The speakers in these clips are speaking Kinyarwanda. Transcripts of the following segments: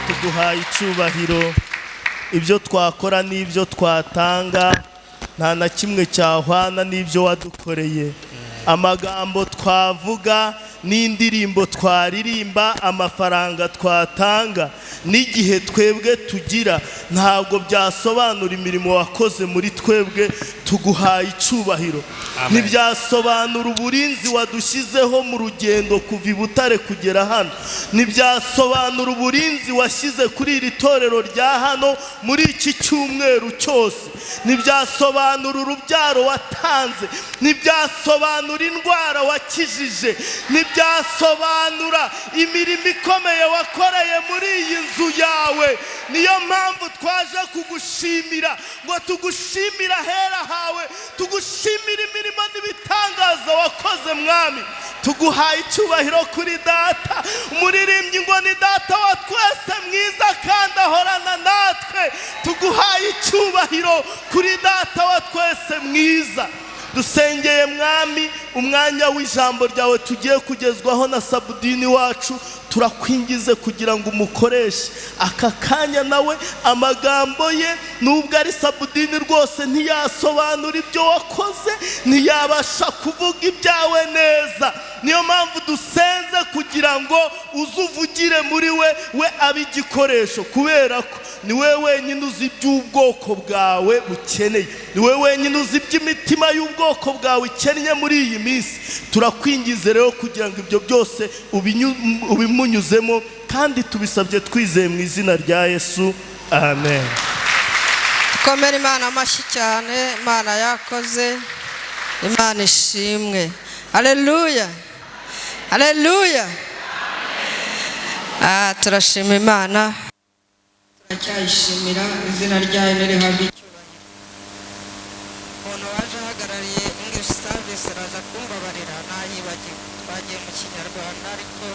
tuguhaye icyubahiro. Ibyo twakora n'ibyo twatanga nta na kimwe cyahwana n'ibyo wadukoreye. Amagambo twavuga n'indirimbo twaririmba, amafaranga twatanga n'igihe twebwe tugira ntabwo byasobanura imirimo wakoze muri twebwe. Tuguhaye icyubahiro. Ntibyasobanura uburinzi wadushyizeho mu rugendo kuva i Butare kugera hano. Ntibyasobanura uburinzi washyize kuri iri torero rya hano muri iki cyumweru cyose. Ntibyasobanura urubyaro watanze. Ntibyasobanura indwara wakijije. Ntibyasobanura imirimo ikomeye wakoreye muri iyi nzu yawe. Niyo mpamvu twaje kugushimira, ngo tugushimira hera hawe, tugushimira imirimo n'ibitangaza wakoze mwami. Tuguhaye icyubahiro kuri data. Umuririmbyi ngo ni data wa twese mwiza kandi ahorana natwe. Tuguhaye icyubahiro kuri data wa twese mwiza. Dusengeye mwami umwanya w'ijambo ryawe tugiye kugezwaho na Sabudini wacu. Turakwingize kugira ngo umukoreshe aka kanya nawe. Amagambo ye nubwo ari Sabudini rwose ntiyasobanura ibyo wakoze, ntiyabasha kuvuga ibyawe neza. Niyo mpamvu dusenze kugira ngo uzuvugire muri we abe igikoresho, kubera ko ni we wenyine uzi iby'ubwoko bwawe bukeneye. Ni we wenyine uzi iby'imitima y'ubwoko bwawe ikennye muri iyi minsi. Turakwingize rero kugira ngo ibyo byose ubimunyuzemo, kandi tubisabye twizeye mu izina rya Yesu, amen. Komera Imana amashyi cyane. Imana yakoze, Imana ishimwe. Haleluya, haleluya. Turashima Imana, turacyayishimira. Izina ryayo nirihabwe icyubahiro. Umuntu waje ahagarariye English service araza kumbabarira nayibagiwe. Twagiye mu Kinyarwanda ariko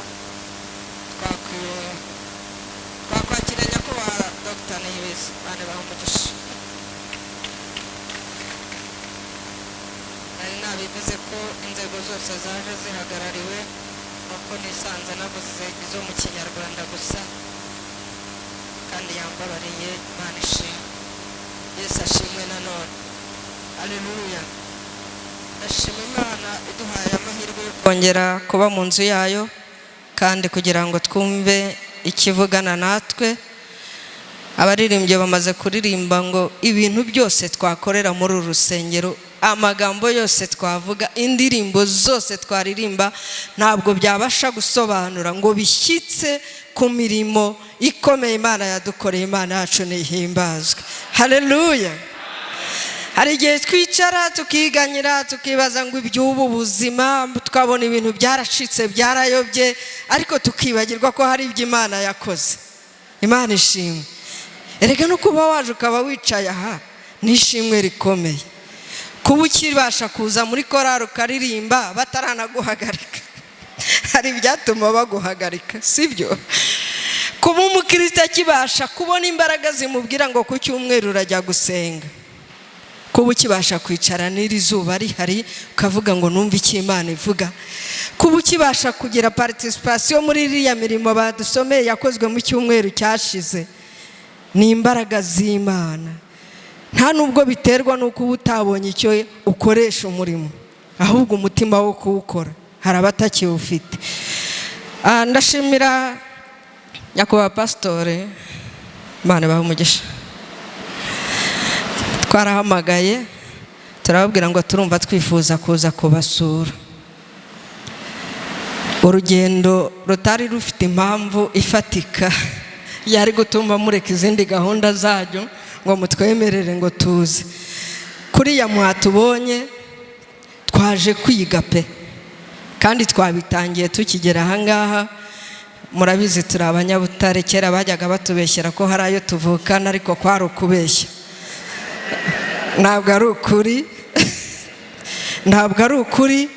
twakwakira nyakubahwa Dr. Niyibizi. Bane bahumugisha. Nari nabivuze ko inzego zose zaje zihagarariwe, nuko nisanze navuze izo mu Kinyarwanda gusa, kandi yambabariye. Imana ishimwe. Yesu ashimwe nanone. Haleluya. Ndashima Imana iduhaye amahirwe yo kongera kuba mu nzu yayo, kandi kugira ngo twumve ikivugana natwe. Abaririmbyi bamaze kuririmba ngo ibintu byose twakorera muri uru rusengero, amagambo yose twavuga, indirimbo zose twaririmba ntabwo byabasha gusobanura ngo bishyitse ku mirimo ikomeye Imana yadukoreye. Imana yacu nihimbazwe. Haleluya. Hari igihe twicara tukiganyira tukibaza ngo iby'ubu buzima, tukabona ibintu byaracitse byarayobye, ariko tukibagirwa ko hari ibyo Imana yakoze. Imana ishimwe. Erega no kuba waje ukaba wicaye aha nishimwe rikomeye. Kuba ukibasha kuza muri korari ukaririmba bataranaguhagarika, hari ibyatuma baguhagarika, sibyo? Kuba umukristo akibasha kubona imbaraga zimubwira ngo ku cyumweru urajya gusenga, kuba ukibasha kwicara n'iri zuba rihari ukavuga ngo numva icyo Imana ivuga, kuba ukibasha kugira participation muri iriya mirimo badusomeye yakozwe mu cyumweru cyashize, ni imbaraga z'Imana. Nta nubwo biterwa nuko utabonye icyo ukoresha umurimo, ahubwo umutima wo kuwukora hari abatakiwufite. Ndashimira nyakubahwa pasitore, Imana bahe umugisha. Twarahamagaye turababwira ngo turumva twifuza kuza kubasura. Urugendo rutari rufite impamvu ifatika yari gutuma mureka izindi gahunda zanyu ngo mutwemerere ngo tuze. Kuriya mwatubonye twaje kwiga pe, kandi twabitangiye tukigera ahangaha. Murabizi turi Abanyabutare, kera bajyaga batubeshyera ko hari ayo tuvukana, ariko kwari ukubeshya. Ntabwo ari ukuri, ntabwo ari ukuri.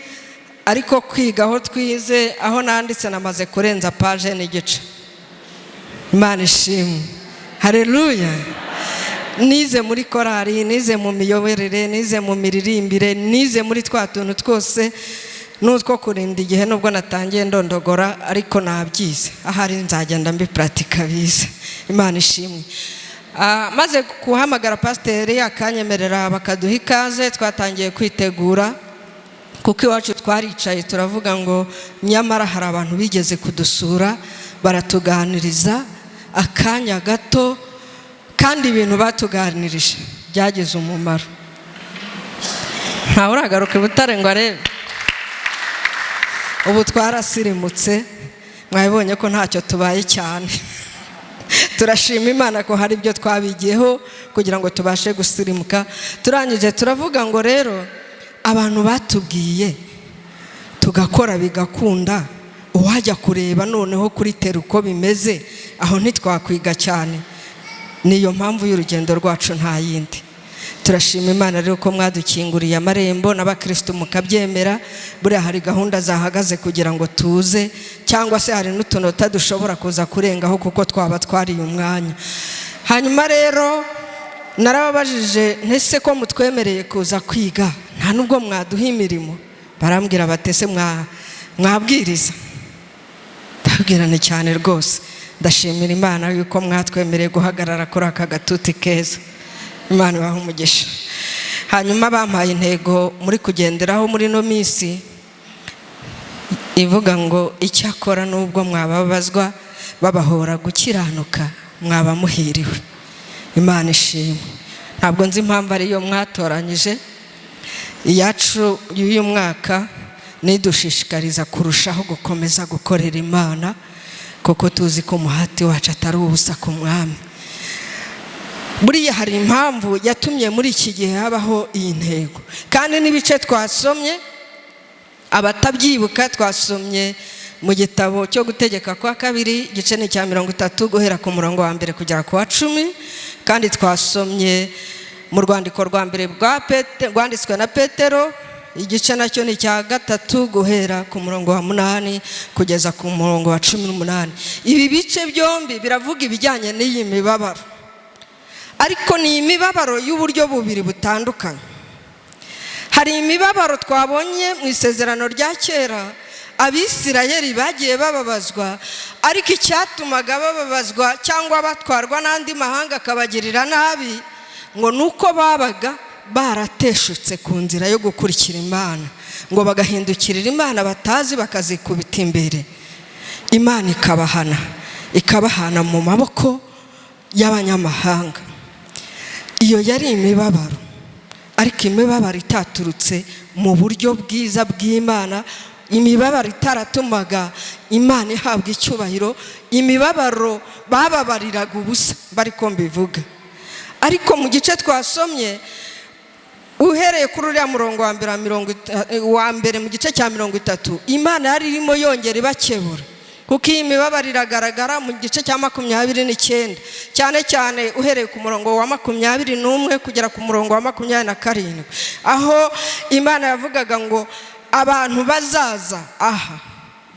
ariko kwiga aho twize aho nanditse namaze kurenza page n'igice. Imana ishimwe, haleluya. Nize muri korari, nize mu miyoborere, nize mu miririmbire, nize muri twa tuntu twose n'utwo kurinda igihe nubwo natangiye ndondogora ariko nabyize, ahari nzagenda mbiparatika bize. Imana ishimwe. Maze kuhamagara pasiteri akanyemerera bakaduha ikaze, twatangiye kwitegura kuko iwacu twaricaye turavuga ngo nyamara hari abantu bigeze kudusura baratuganiriza akanya gato, kandi ibintu batuganirije byagize umumaro. Ntawe uragaruka i Butare ngo arebe. Ubu twarasirimutse, mwabibonye ko ntacyo tubaye cyane. Turashima Imana ko hari ibyo twabigiyeho kugira ngo tubashe gusirimuka. Turangije turavuga ngo rero abantu batubwiye tugakora bigakunda, uwajya kureba noneho kuri tera uko bimeze, aho ntitwakwiga cyane. Niyo mpamvu y'urugendo rwacu nta yindi. Turashima Imana rero ko mwadukinguriye amarembo n'abakristo mukabyemera. Buriya hari gahunda zahagaze kugira ngo tuze, cyangwa se hari n'utunota dushobora kuza kurengaho kuko twaba twariye umwanya. Hanyuma rero narababajije ntese ko mutwemereye kuza kwiga nta nubwo mwaduha imirimo? Barambwira batese mwabwiriza. Ndabwirane cyane rwose. Ndashimira Imana yuko mwatwemereye guhagarara kuri aka gatuti keza. Imana ibahe umugisha. Hanyuma bampaye intego muri kugenderaho muri no minsi ivuga ngo icyakora nubwo mwababazwa babahora gukiranuka mwaba muhiriwe. Imana ishimwe. Ntabwo nzi impamvu ariyo mwatoranyije. Iyacu y'uyu mwaka nidushishikariza kurushaho gukomeza gukorera Imana, kuko tuzi ko umuhati wacu atari ubusa ku mwami. Buriya hari impamvu yatumye muri iki gihe habaho iyi ntego, kandi n'ibice twasomye abatabyibuka twasomye mu gitabo cyo gutegeka kwa kabiri igice ni cya 30 guhera ku murongo wa mbere kugera ku wa 10, kandi twasomye mu rwandiko rwa mbere rwanditswe na Petero igice nacyo ni cya 3 guhera ku murongo wa 8 kugeza ku murongo wa 18. Ibi bice byombi biravuga ibijyanye n'iyi mibabaro, ariko ni imibabaro y'uburyo bubiri butandukanye. Hari imibabaro twabonye mu isezerano rya kera, Abisirayeli bagiye bababazwa, ariko icyatumaga bababazwa cyangwa batwarwa n'andi mahanga akabagirira nabi ngo nuko babaga barateshutse ku nzira yo gukurikira Imana, ngo bagahindukirira Imana batazi bakazikubita imbere. Imana ikabahana mu maboko y'abanyamahanga. Iyo yari imibabaro, ariko imibabaro itaturutse mu buryo bwiza bw'Imana, imibabaro itaratumaga Imana ihabwa icyubahiro, imibabaro bababariraga ubusa bari ko mbivuga. Ariko mu gice twasomye uhereye kuri uriya murongo wa mbere mu gice cya 30, Imana yari irimo yongera ibakebura, kuko iyi mibabaro iragaragara mu gice cya 29, cyane cyane uhereye ku murongo wa 21 kugera ku murongo wa 27, aho Imana yavugaga ngo abantu bazaza aha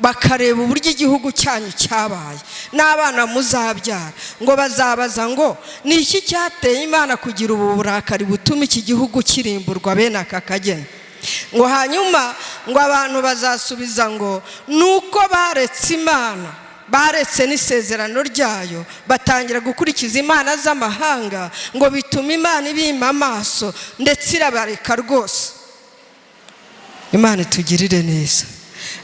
bakareba uburyo igihugu cyanyu cyabaye n'abana muzabyara, ngo bazabaza ngo ni iki cyateye Imana kugira ubu burakari butuma iki gihugu kirimburwa bene aka kageni. Ngo hanyuma ngo abantu bazasubiza ngo nuko baretse Imana, baretse n'isezerano ryayo, batangira gukurikiza imana z'amahanga, ngo bituma Imana ibima amaso ndetse irabareka rwose. Imana itugirire neza.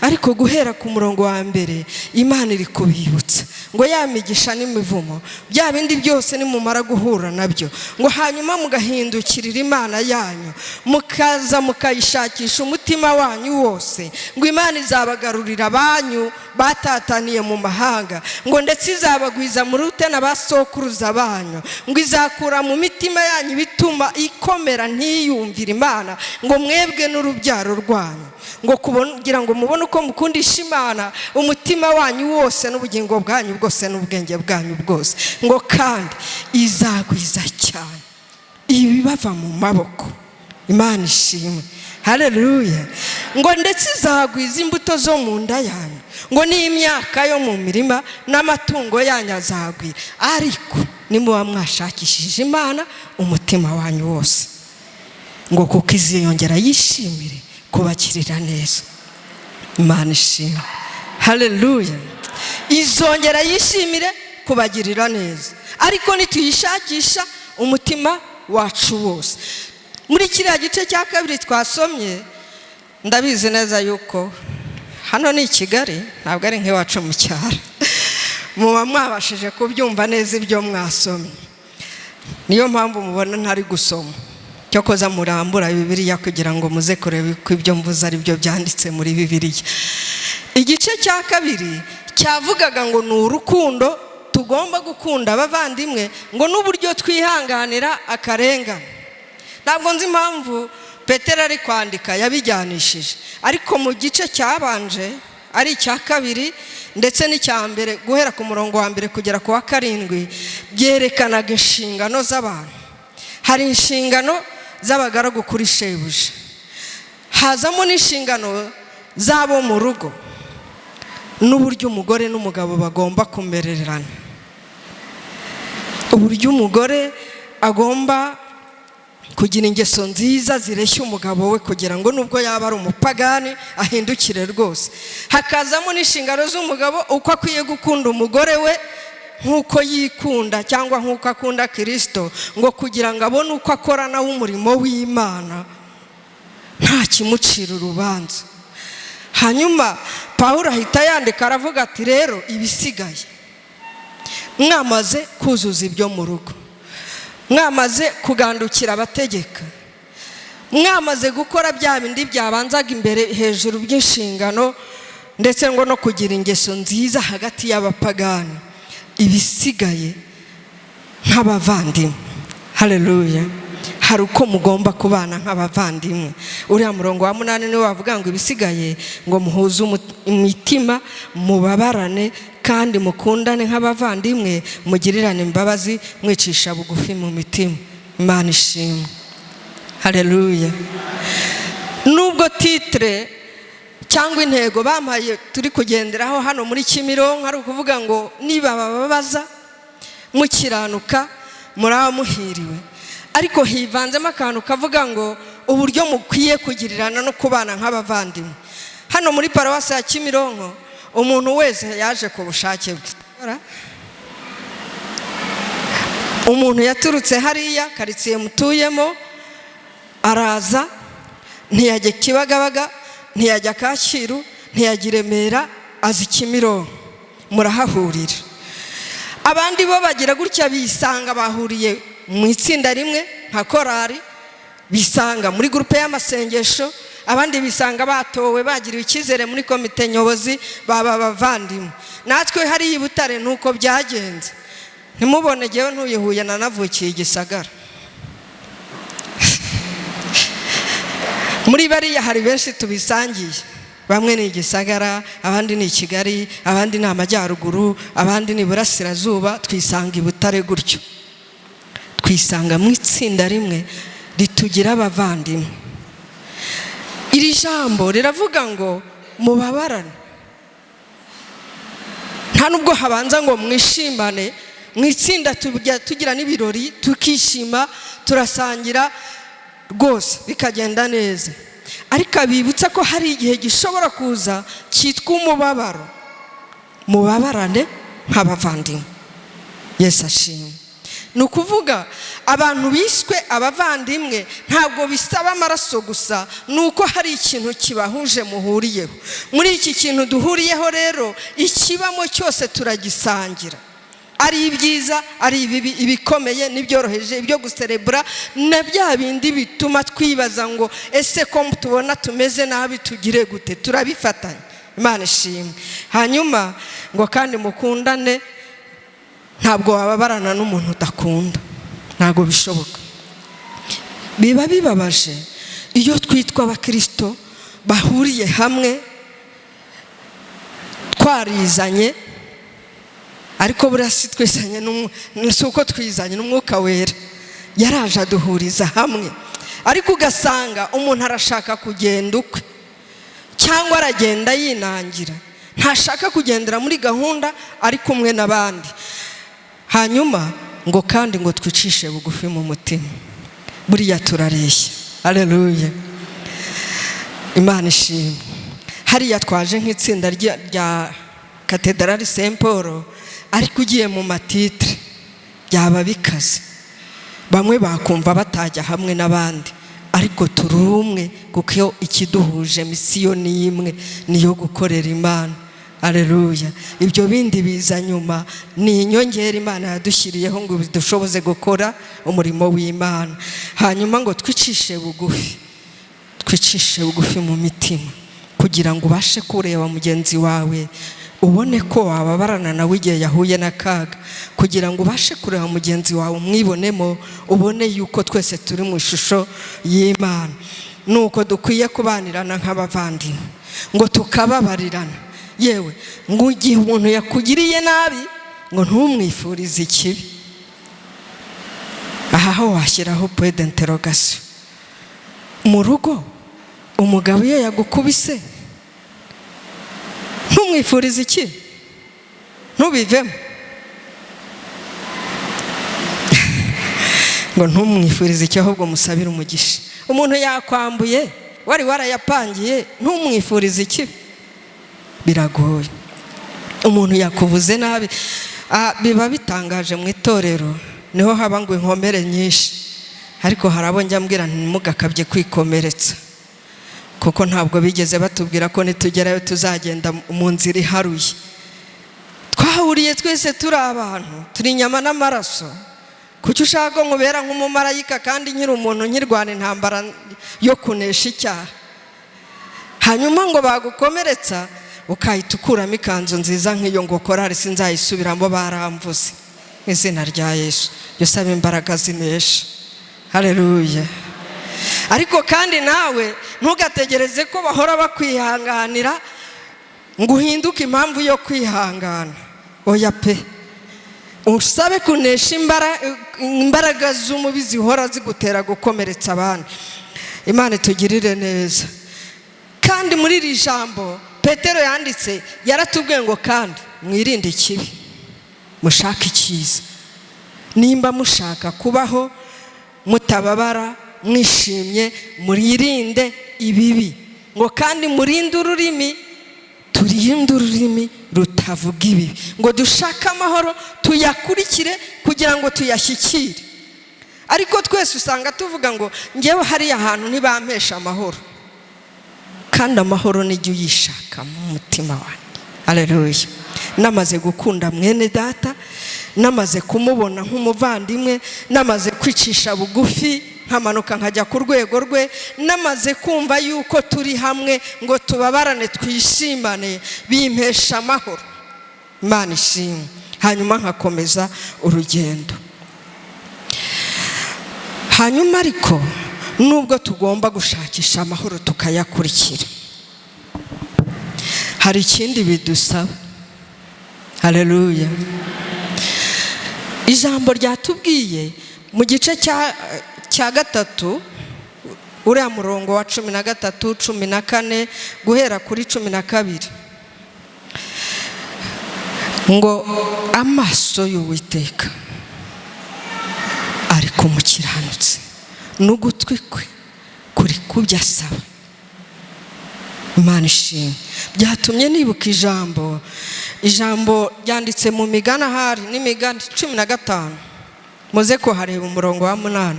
Ariko guhera ku murongo wa mbere Imana iri kubibutsa ngo yamigisha n'imivumo bya bindi byose nimumara guhura nabyo, ngo hanyuma mugahindukirira Imana yanyu, mukaza mukayishakisha umutima wanyu wose, ngo Imana izabagarurira abanyu batataniye mu mahanga, ngo ndetse izabagwiza mu rute n'abasokuruza banyu, ngo izakura mu mitima yanyu bituma ikomera ntiyumvira Imana, ngo mwebwe n'urubyaro rwanyu, ngo kugira ngo mubone uko mukundisha Imana umutima wanyu wose n'ubugingo bwanyu bwose n'ubwenge bwanyu bwose, ngo kandi izagwiza cyane ibibava mu maboko. Imana ishimwe, haleluya. ngo ndetse izagwiza imbuto zo mu nda yanyu, ngo n'imyaka yo mu mirima n'amatungo yanyu azagwira, ariko nimuba mwashakishije Imana umutima wanyu wose, ngo kuko iziyongera yishimire kubagirira neza. Imana ishimwe, haleluya. Izongera yishimire kubagirira neza, ariko nituyishakisha umutima wacu wose. Muri kiriya gice cya kabiri twasomye, ndabizi neza yuko hano ni Kigali, ntabwo ari nk'iwacu mu cyaro, muba mwabashije kubyumva neza ibyo mwasomye. Niyo mpamvu mubona ntari gusoma, cyo koza murambura Bibiliya kugira ngo muze kureba ko ibyo mvuze ari byo byanditse muri Bibiliya. Igice cya kabiri cyavugaga ngo ni urukundo, tugomba gukunda abavandimwe, ngo n'uburyo twihanganira akarengane. Ntabwo nzi impamvu Petero ari kwandika yabijyanishije, ariko mu gice cyabanje ari icya kabiri ndetse n'icya mbere guhera ku murongo wa mbere kugera ku wa 7 byerekanaga inshingano z'abantu. Hari inshingano z'abagaragu kuri shebuja, hazamo n'inshingano z'abo mu rugo, n'uburyo umugore n'umugabo bagomba kumererana, uburyo umugore agomba kugira ingeso nziza zireshya umugabo we kugira ngo nubwo yaba ari umupagani ahindukire rwose. Hakazamo n'inshingano z'umugabo uko akwiye gukunda umugore we nk'uko yikunda cyangwa nk'uko akunda Kristo, ngo kugira ngo abone uko akora nawe umurimo w'Imana nta kimucira urubanza. Hanyuma Pawulo ahita yandika aravuga ati rero ibisigaye mwamaze kuzuza ibyo mu rugo, mwamaze kugandukira abategeka, mwamaze gukora bya bindi byabanzaga imbere hejuru by'inshingano, ndetse ngo no kugira ingeso nziza hagati y'abapagani, ibisigaye nk'abavandimwe. Haleluya. Hari uko mugomba kubana nk'abavandimwe. Uriya murongo wa 8 niwe wavuga ngo ibisigaye ngo muhuze imitima, mubabarane kandi mukundane nk'abavandimwe, mugirirane imbabazi, mwicisha bugufi mu mitima. Imana ishimwe, haleluya. Nubwo titre cyangwa intego bampaye turi kugenderaho hano muri Kimironko ari ukuvuga ngo niba bababaza mukiranuka muraba muhiriwe, ariko hivanzemo akantu kavuga ngo uburyo mukwiye kugirirana no kubana nk'abavandimwe. Hano muri paruwasi ya Kimironko umuntu wese yaje ku bushake bwe. Umuntu yaturutse hariya karitsiye mutuyemo araza, ntiyajya Kibagabaga, ntiyajya Kacyiru, ntiyajya Remera, azi Kimironko, murahahurira. Abandi bo bagira gutya bisanga bahuriye mu itsinda rimwe nka korari, bisanga muri groupe y'amasengesho, abandi bisanga batowe bagiriwe icyizere muri komite nyobozi baba bavandimwe. Natwe hari ibutare nuko byagenze. Ntimubone jewe ntuyihuye nanavukiye Gisagara. Muri bariya hari benshi tubisangiye, bamwe ni Gisagara, abandi ni Kigali, abandi ni Amajyaruguru, abandi ni Burasirazuba, twisanga ibutare gutyo. Twisanga mu itsinda rimwe ritugira abavandimwe. Iri jambo riravuga ngo mubabarane. Nta nubwo habanza ngo mwishimane, mu itsinda tugira n'ibirori, tukishima, turasangira rwose bikagenda neza. Ariko abibutsa ko hari igihe gishobora kuza cyitwa umubabaro. Mubabarane nk'abavandimwe. Yesu ashimwe. Nukuvuga abantu biswe abavandimwe ntabwo bisaba amaraso gusa, nuko hari ikintu kibahuje muhuriyeho. Muri iki kintu duhuriyeho rero ikibamo cyose turagisangira, ari ibyiza ari ibibi, ibikomeye n'ibyoroheje, ibyo guserebura na bya bindi bituma twibaza ngo ese ko tubona tumeze nabi tugire gute, turabifatanya. Imana ishimwe. Hanyuma ngo kandi mukundane. Ntabwo wababarana n'umuntu udakunda, ntabwo bishoboka. Biba bibabaje iyo twitwa abakristo bahuriye hamwe twarizanye, ariko burasi twizanye nuko twizanye n'Umwuka Wera yaraje aduhuriza hamwe, ariko ugasanga umuntu arashaka kugenda ukwe, cyangwa aragenda yinangira, ntashaka kugendera muri gahunda ari kumwe n'abandi. Hanyuma ngo kandi ngo twicishe bugufi mu mutima. Buriya turareshya. Haleluya, Imana ishimwe. Hariya twaje nk'itsinda rya Katedrali Saint Paul, ariko ugiye mu matitre byaba bikaze, bamwe bakumva batajya hamwe n'abandi, ariko turi umwe kuko ikiduhuje misiyo ni imwe, niyo gukorera Imana. Haleluya. Ibyo bindi biza nyuma, ni inyongera Imana yadushyiriyeho ngo dushoboze gukora umurimo w'Imana. Hanyuma ngo twicishe bugufi mu mitima, kugira ngo ubashe kureba mugenzi wawe, ubone ko wababarana nawe igihe yahuye n'akaga, kugira ngo ubashe kureba mugenzi wawe umwibonemo, ubone yuko twese turi mu ishusho y'Imana. Nuko dukwiye kubanirana nk'abavandimwe, ngo tukababarirana. Yewe ngo igihe umuntu yakugiriye nabi, ngo ntumwifurize ikibi. Aha ho washyiraho point d'interrogation. Mu rugo umugabo iyo yagukubise, ntumwifurize ikibi, ntubivemo. Ngo ntumwifurize icyo, ahubwo musabire umugisha. Umuntu yakwambuye wari warayapangiye, ntumwifurize ikibi. Biragoye. Umuntu yakuvuze nabi, biba bitangaje mu itorero, niho haba ngo inkomere nyinshi. Ariko harabo njya mbwira ntimugakabye kwikomeretsa, kuko ntabwo bigeze batubwira ko nitugerayo tuzagenda mu nzira iharuye. Twahuriye twese turi abantu, turi inyama n'amaraso. Kuki ushaka nkubera nk'umumarayika kandi nkiri umuntu nkirwana intambara yo kunesha icyaha? Hanyuma ngo bagukomeretsa, ukahita ukuramo ikanzu nziza nk'iyo ngo korari sinzayisubiramo baramvuze. Mu izina rya Yesu dusaba imbaraga zinesha. Haleluya. Ariko kandi nawe ntugategereze ko bahora bakwihanganira ngo uhinduke impamvu yo kwihangana. Oya pe, usabe kunesha imbaraga z'umubi zihora zigutera gukomeretsa abandi. Imana itugirire neza. Kandi muri iri jambo Petero yanditse, yaratubwiye ngo kandi mwirinde ikibi, mushaka icyiza. Nimba mushaka kubaho mutababara, mwishimye, muririnde ibibi. Ngo kandi murinde ururimi, turinde ururimi rutavuga ibibi. Ngo dushake amahoro, tuyakurikire kugira ngo tuyashyikire. Ariko twese usanga tuvuga ngo ngewe hariya ahantu ntibampesha amahoro. Kandi amahoro nijye uyishaka mu mutima wanjye. Haleluya. Namaze gukunda mwene data, namaze kumubona nk'umuvandimwe, namaze kwicisha bugufi nkamanuka nkajya ku rwego rwe, namaze kumva yuko turi hamwe ngo tubabarane twishimane, bimpesha amahoro. Imana ishimwe. Hanyuma nkakomeza urugendo. Hanyuma ariko nubwo tugomba gushakisha amahoro tukayakurikira, hari ikindi bidusaba. Haleluya. Ijambo ryatubwiye mu gice cya gatatu, uriya murongo wa 13, 14 guhera kuri 12, ngo amaso y'Uwiteka ari ku mukiranutsi, n'ugutwi kwe kuri kubyo asaba. Imana ishimwe. Byatumye nibuka ijambo ryanditse mu Migani, ahari n'Imigani 15, muze ko hareba umurongo wa 8,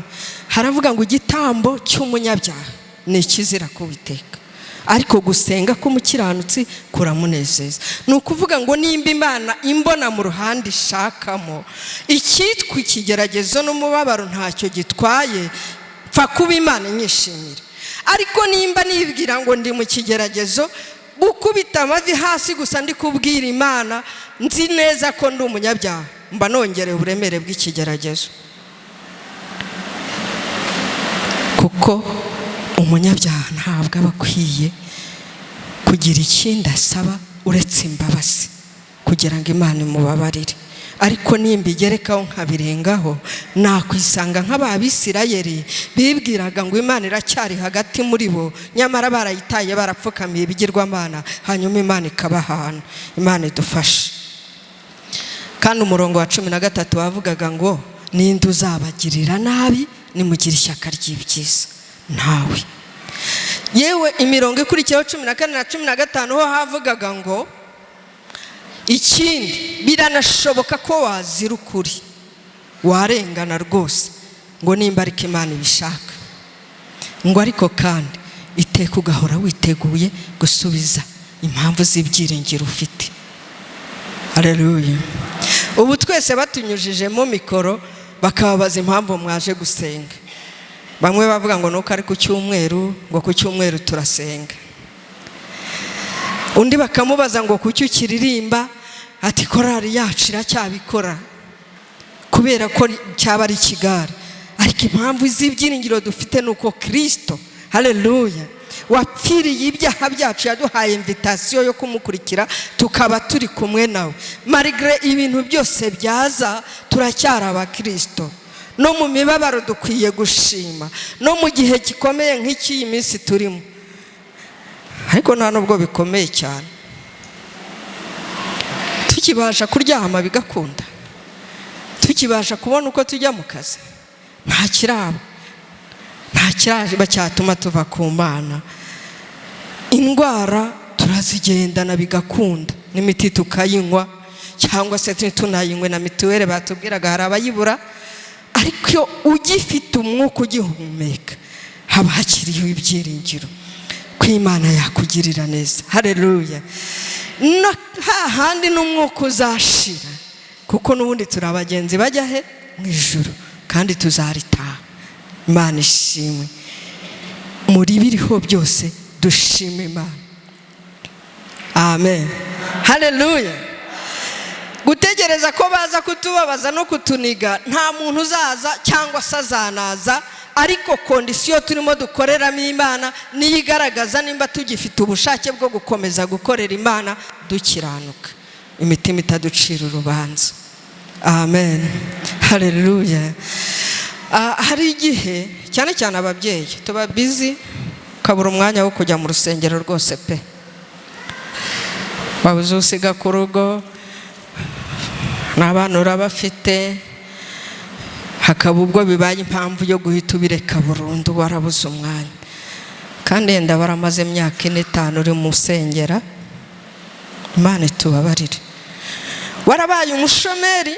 haravuga ngo igitambo cy'umunyabyaha ni ikizira ku Uwiteka, ariko gusenga k'umukiranutsi kuramunezeza. Ni ukuvuga ngo nimba Imana imbona mu ruhande ishakamo, icyitwa ikigeragezo n'umubabaro ntacyo gitwaye, pfa kuba Imana inyishimira. Ariko nimba nibwira ngo ndi mu kigeragezo, gukubita amavi hasi gusa ndi kubwira Imana nzi neza ko ndi umunyabyaha, mba nongereye uburemere bw'ikigeragezo. Kuko umunyabyaha ntabwo aba akwiye kugira ikindi asaba uretse imbabazi kugira ngo Imana imubabarire. ariko nimbigerekaho nkabirengaho nakwisanga nk'ababisirayeli bibwiraga ngo Imana iracyari hagati muri bo, nyamara barayitaye barapfukamiye ibigirwamana, hanyuma Imana ikabahana. Imana idufashe. Kandi umurongo wa 13 wavugaga ngo ninde uzabagirira nabi nimugire ishyaka ry'ibyiza? Ntawe. Yewe imirongo ikurikiyeho 14 na 15 ho havugaga ngo ikindi biranashoboka ko wazira ukuri, warengana rwose, ngo nimba ariko Imana ibishaka, ngo ariko kandi iteka ugahora witeguye gusubiza impamvu z'ibyiringiro ufite. Haleluya. Ubu twese batunyujije mu mikoro bakababaza impamvu mwaje gusenga. Bamwe bavuga ngo nuko ari ku cyumweru, ngo ku cyumweru turasenga. Undi bakamubaza ngo kuki ukiririmba, ati korari yacu iracyabikora kubera ko cyaba ari kigare. Ariko impamvu z'ibyiringiro dufite nuko Kristo, haleluya, wapfiriye ibyaha byacu, yaduhaye invitation yo kumukurikira tukaba turi kumwe nawe. Malgré ibintu byose byaza, turacyari abakristo. No mu mibabaro dukwiye gushima, no mu gihe gikomeye nk'iki minsi turimo. Ariko nta nubwo bikomeye cyane, tukibasha kuryama bigakunda, tukibasha kubona uko tujya mu kazi, nta kiraba, nta kiraje cyatuma tuva ku Mana. Indwara turazigendana bigakunda, n'imiti tukayinywa, cyangwa se tunayinywe na mituweli batubwiraga hari abayibura. Ariko ugifite umwuka ugihumeka, haba hakiriho ibyiringiro ko Imana yakugirira neza. Haleluya. No hahandi n'umwuka uzashira, kuko n'ubundi turi abagenzi bajya he? Mu ijuru, kandi tuzaritaha. Imana ishimwe. Muri biriho byose dushime Imana. Amen. Haleluya. Gutegereza ko baza kutubabaza no kutuniga, nta muntu uzaza cyangwa se azanaza, ariko kondisiyo turimo dukoreramo Imana niyo igaragaza nimba tugifite ubushake bwo gukomeza gukorera Imana dukiranuka, imitima itaducira urubanza. Amen. Haleluya. Hari igihe cyane cyane ababyeyi tuba busy, kabura umwanya wo kujya mu rusengero rwose pe. Babuze usiga ku rugo, n'abana urabafite, hakaba ubwo bibaye impamvu yo guhita ubireka burundu, warabuze umwanya. Kandi yenda baramaze imyaka 5 uri mu sengera, Imana itubabarire. Warabaye umushomeri,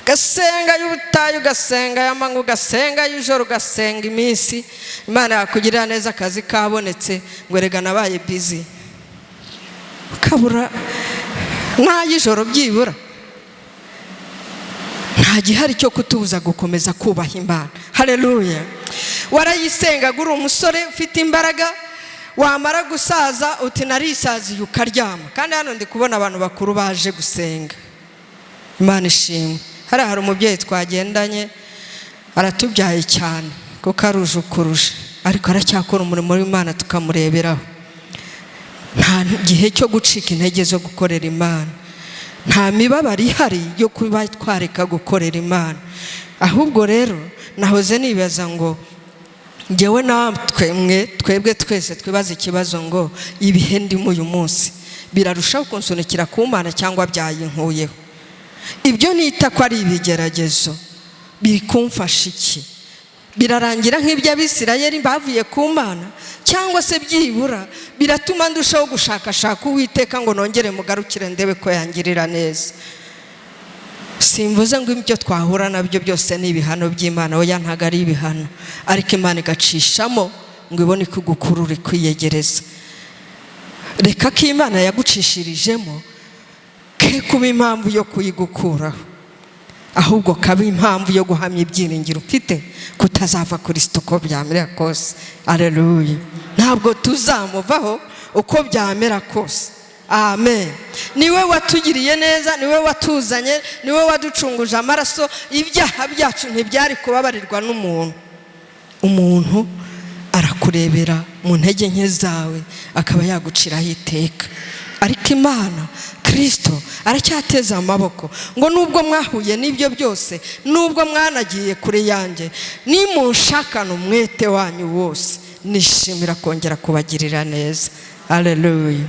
gasenga y'ubutayu, gasenga y'amanywa, gasenga y'ijoro, gasenga iminsi, Imana yakugirira neza, akazi kabonetse, ngo erega nabaye busy. Kabura nta y'ijoro byibura, nta gihari cyo kutubuza gukomeza kubaha Imana. Haleluya. Warayisenga guri umusore ufite imbaraga, wamara gusaza uti narisaziye ukaryama. Kandi hano ndi kubona abantu bakuru baje gusenga. Imana ishimwe. Hari umubyeyi twagendanye, aratubyaye cyane kuko aruje ukuruje, ariko aracyakora umurimo w'Imana tukamureberaho. Nta gihe cyo gucika intege zo gukorera Imana, nta mibabaro ihari yo kuba twareka gukorera Imana. Ahubwo rero nahoze nibaza ngo ngewe twebwe twese twibaza ikibazo ngo ibihe ndimo uyu munsi birarushaho kunsunikira ku Mana cyangwa byayinkuyeho? Ibyo nita ko ari ibigeragezo biri kumfasha iki? Birarangira nk'iby'Abisirayeli bavuye ku Mana, cyangwa se byibura biratuma ndushaho gushakashaka Uwiteka ngo nongere mugarukire ndebe ko yangirira neza? Simvuze ngo ibyo twahura nabyo byose ni ibihano by'Imana, oya ntago ari ibihano, ariko Imana igacishamo ngo ibone kugukurura kwiyegereza. Reka ko Imana yagucishirijemo ke kuba impamvu yo kuyigukuraho, ahubwo kaba impamvu yo guhamya ibyiringiro ufite kutazava Kristo uko byamera kose. Haleluya. Ntabwo tuzamuvaho uko byamera kose. Amen. Niwe watugiriye neza, niwe watuzanye, niwe waducunguje amaraso. Ibyaha byacu ntibyari kubabarirwa n'umuntu. Umuntu arakurebera mu ntege nke zawe akaba yaguciraho iteka, ariko Imana Kristo aracyateza amaboko ngo nubwo mwahuye n'ibyo byose, nubwo mwanagiye kure yanjye, nimunshakana umwete wanyu wose, nishimira kongera kubagirira neza. Haleluya.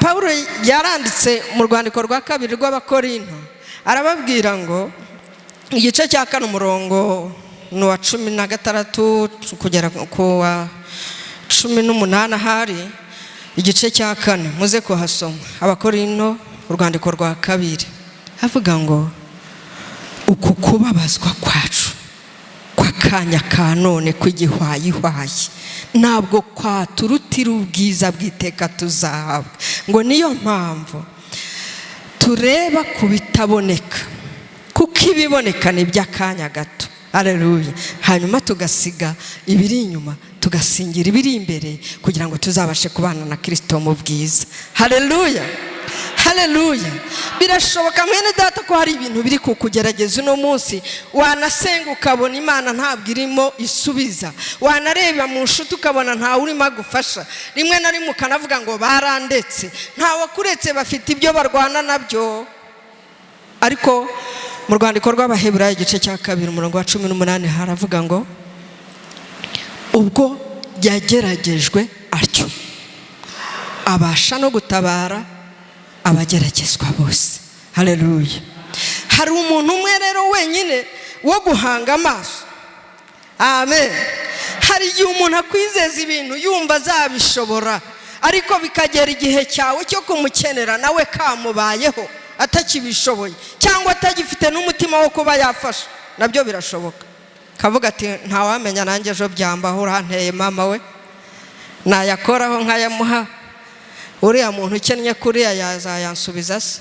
Pawulo yaranditse mu rwandiko rwa kabiri rw'Abakorinto, arababwira ngo igice cya 4 umurongo ni wa 16 kugera ku wa 18, hari igice cya 4 muze kuhasoma. Abakorinto urwandiko rwa kabiri avuga ngo uku kubabazwa kwacu kw'akanya ka none kw'igihwayihwayi ntabwo kwaturutira ubwiza bw'iteka tuzahabwa, ngo niyo mpamvu tureba ku bitaboneka, kuko ibiboneka ni iby'akanya gato. Haleluya. Hanyuma tugasiga ibiri inyuma, tugasingira ibiri imbere, kugira ngo tuzabashe kubana na Kristo mu bwiza. Haleluya. Haleluya. Birashoboka mwene data ko hari ibintu biri kukugerageza uno munsi, wanasenga ukabona Imana ntabwo irimo isubiza, wanareba mu nshuti ukabona ntawe urimo agufasha, rimwe na rimwe ukanavuga ngo barandetse, ntawe kuretse, bafite ibyo barwana nabyo. Ariko mu rwandiko rw'Abaheburayo igice cya 2 umurongo wa 18 haravuga ngo ubwo yageragejwe atyo abasha no gutabara abageragezwa bose. Haleluya. Hari umuntu umwe rero wenyine wo guhanga amaso. Amen. Hari igihe umuntu akwizeza ibintu yumva azabishobora, ariko bikagera igihe cyawe cyo kumukenera nawe kamubayeho atakibishoboye, cyangwa atagifite n'umutima wo kuba yafasha. Nabyo birashoboka. Kavuga ati ntawamenya nanjye ejo byambaho, uranteye mama we, nayakoraho nkayamuha, uriya muntu ukennye kuriya yazayansubiza se?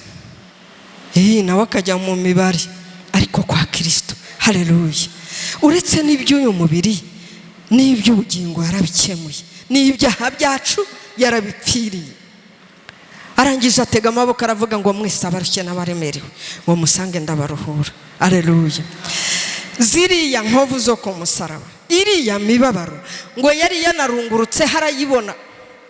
Nawe akajya mu mibare. Ariko kwa Kristo, haleluya, uretse n'iby'uyu mubiri n'iby'ubugingo yarabikemuye, n'ibyaha byacu yarabipfiriye. Arangiza atega amaboko aravuga ngo mwese abarushye n'abaremerewe ngo musange ndabaruhura. Haleluya. Ziriya nkovu zo ku musaraba, iriya mibabaro ngo yari yanarungurutse harayibona,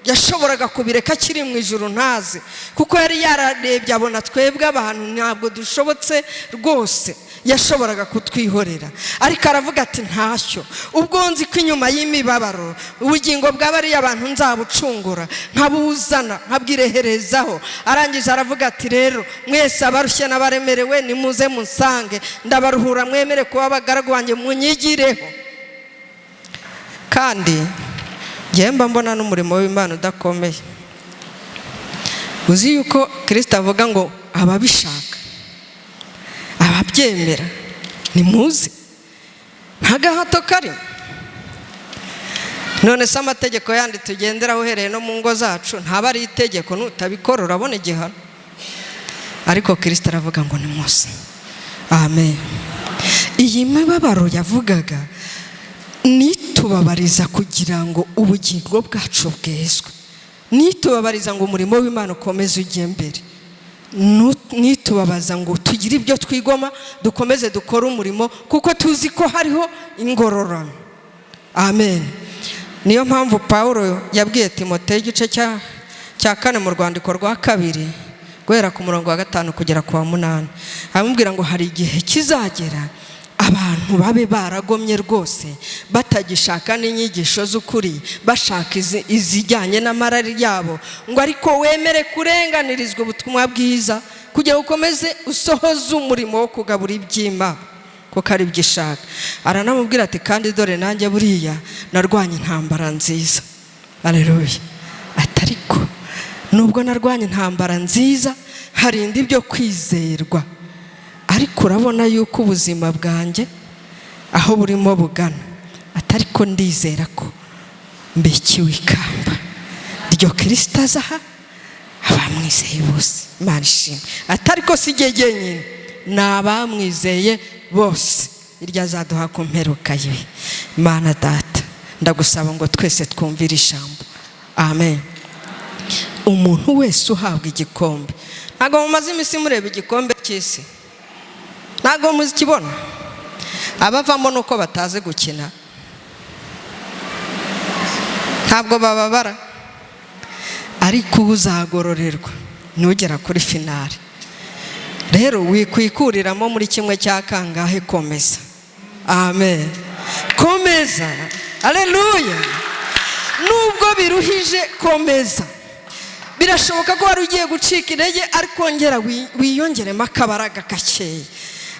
yashoboraga kubireka kiri mu ijuru ntaze, kuko yari yararebye abona twebwe abantu ntabwo dushobotse rwose, yashoboraga kutwihorera. Ariko aravuga ati ntacyo, ubwo nzi ko inyuma y'imibabaro ubugingo bw'abariya abantu nzabucungura, nkabuzana nkabwireherezaho. Arangiza aravuga ati rero mwese abarushye n'abaremerewe nimuze munsange ndabaruhura, mwemere kuba abagaragu banjye munyigireho. Kandi Jemba mbona n'umurimo w'Imana udakomeye. Uzi yuko Kristo avuga ngo ababishaka, ababyemera nimuze, nta gahato karimo. None se amategeko yandi tugendera uhereye no mu ngo zacu ntaba ari itegeko, nutabikora urabona igihano. Ariko Kristo aravuga ngo nimuze. Amen. Iyi mibabaro yavugaga nitubabariza kugira ngo ubugingo bwacu bwezwe, nitubabariza ngo umurimo w'Imana ukomeze ujye mbere, nitubabaza ngo tugire ibyo twigoma dukomeze dukora umurimo, kuko tuzi ko hariho ingororano. Amen. Niyo mpamvu Pawulo yabwiye Timoteyo igice cya 4 mu rwandiko rwa 2 guhera ku murongo wa 5 kugera ku wa 8, amubwira ngo hari igihe kizagera abantu babe baragomye rwose, batagishaka n'inyigisho z'ukuri, bashaka izijyanye n'amarari yabo, ngo ariko wemere kurenganirizwa ubutumwa bwiza, kugira ukomeze usohoze umurimo wo kugabura iby'Imana, kuko ari byishaka. Aranamubwira ati kandi dore nanjye buriya narwanye intambara nziza. Haleluya. Atariko nubwo narwanye intambara nziza, hari indi byo kwizerwa, ariko urabona yuko ubuzima bwanjye aho burimo bugana, atariko ndizera ko mbikiwe ikamba ryo Kristo azaha abamwizeye bose. Imana ishimwe. Atariko si jye jyenyine, n'abamwizeye bose iryo azaduha ku mperuka y'ibihe. Imana Data, ndagusaba ngo twese twumvire ijambo. Amen. Umuntu wese uhabwa igikombe, ntabwo mumaze iminsi mureba igikombe cy'isi? Ntabwo muzikibona? Abavamo nuko batazi gukina, ntabwo bababara, ariko uzagororerwa ntugera kuri finale. Rero wikwikuriramo muri kimwe cya kangahe, komeza. Amen. Komeza. Haleluya. Nubwo biruhije, komeza. Birashoboka ko wari ugiye gucika intege, ariko ongera wiyongeremo akabaraga gakeya.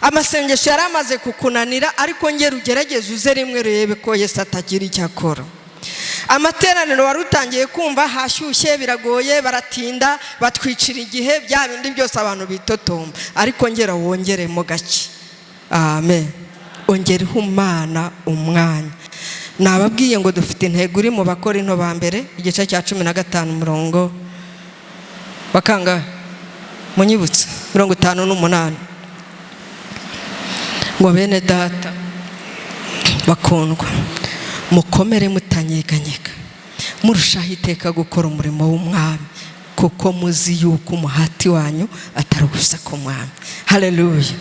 Amasengesho yari amaze kukunanira, ariko ongera ugerageze uze rimwe urebe ko Yesu atagira icyo akora. Amateraniro wari utangiye kumva hashyushye, biragoye, baratinda, batwicira igihe, bya bindi byose abantu bitotomba, ariko ongera wongeremo gake. Amen. Ongera ihumana umwanya. Nababwiye ngo dufite intego iri mu Bakorinto ba mbere igice cya 15 umurongo bakanga munyibutse 58 ngo bene data bakundwa, mukomere mutanyeganyega, murushaho iteka gukora umurimo w'umwami, kuko muzi yuko umuhati wanyu atari ubusa ku mwami. Haleluya.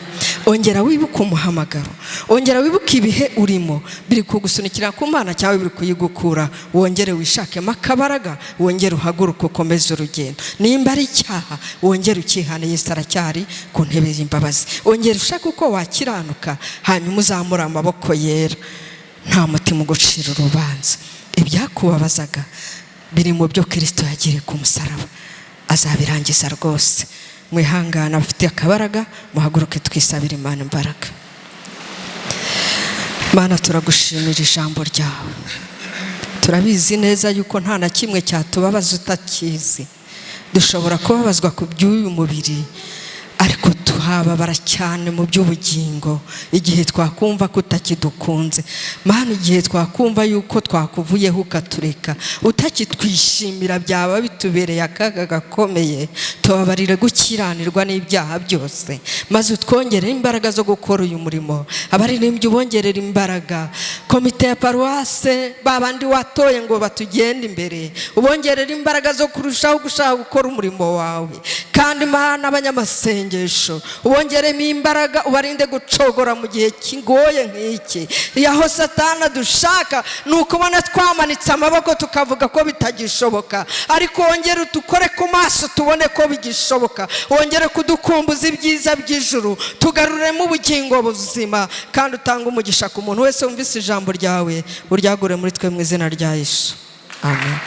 Ongera wibuka umuhamagaro, ongera wibuka ibihe urimo biri kugusunikira ku Mana cyangwa biri kuyigukura. Wongere wishakemo akabaraga, wongere uhaguruka ukomeze urugendo. Nimba ari icyaha, wongere ukihane, Yesu aracyari ku ntebe y'imbabazi. Wongere ushaka uko wakiranuka, hanyuma uzamura amaboko yera, nta mutima ugucira urubanza. Ibyakubabazaga biri mu byo Kristo yagiriye ku musaraba, azabirangiza rwose. Mwihangana bafite akabaraga, muhaguruke twisabira Imana imbaraga. Mana, turagushimira ijambo ryawe. Turabizi neza yuko nta na kimwe cyatubabaza utakizi. Dushobora kubabazwa ku by'uyu mubiri, ariko tuhababara cyane mu by'ubugingo igihe twakumva ko utakidukunze. Mana, igihe twakumva yuko twakuvuyeho ukatureka, utakitwishimira, byaba bitubereye akaga gakomeye. Tubabarire gukiranirwa n'ibyaha byose, maze utwongerere imbaraga zo gukora uyu murimo. Abaririmbyi ubongerera imbaraga, komite ya paruwase babandi watoye ngo batugende imbere, ubongerera imbaraga zo kurushaho gushaka gukora umurimo wawe. Kandi Mana, abanyamasengesho ubongeremo imbaraga, ubarinde gucogora mu gihe kigoye nk'iki. Yaho Satana dushaka nuko ubona twamanitse amaboko tukavuga ko bitagishoboka, ariko wongere utukore ku maso tubone ko bigishoboka. Wongere kudukumbuza ibyiza by'ijuru, tugaruremo ubugingo buzima, kandi utanga umugisha ku muntu wese wumvise ijambo ryawe. Uryagure muri twe mu izina rya Yesu. Amen.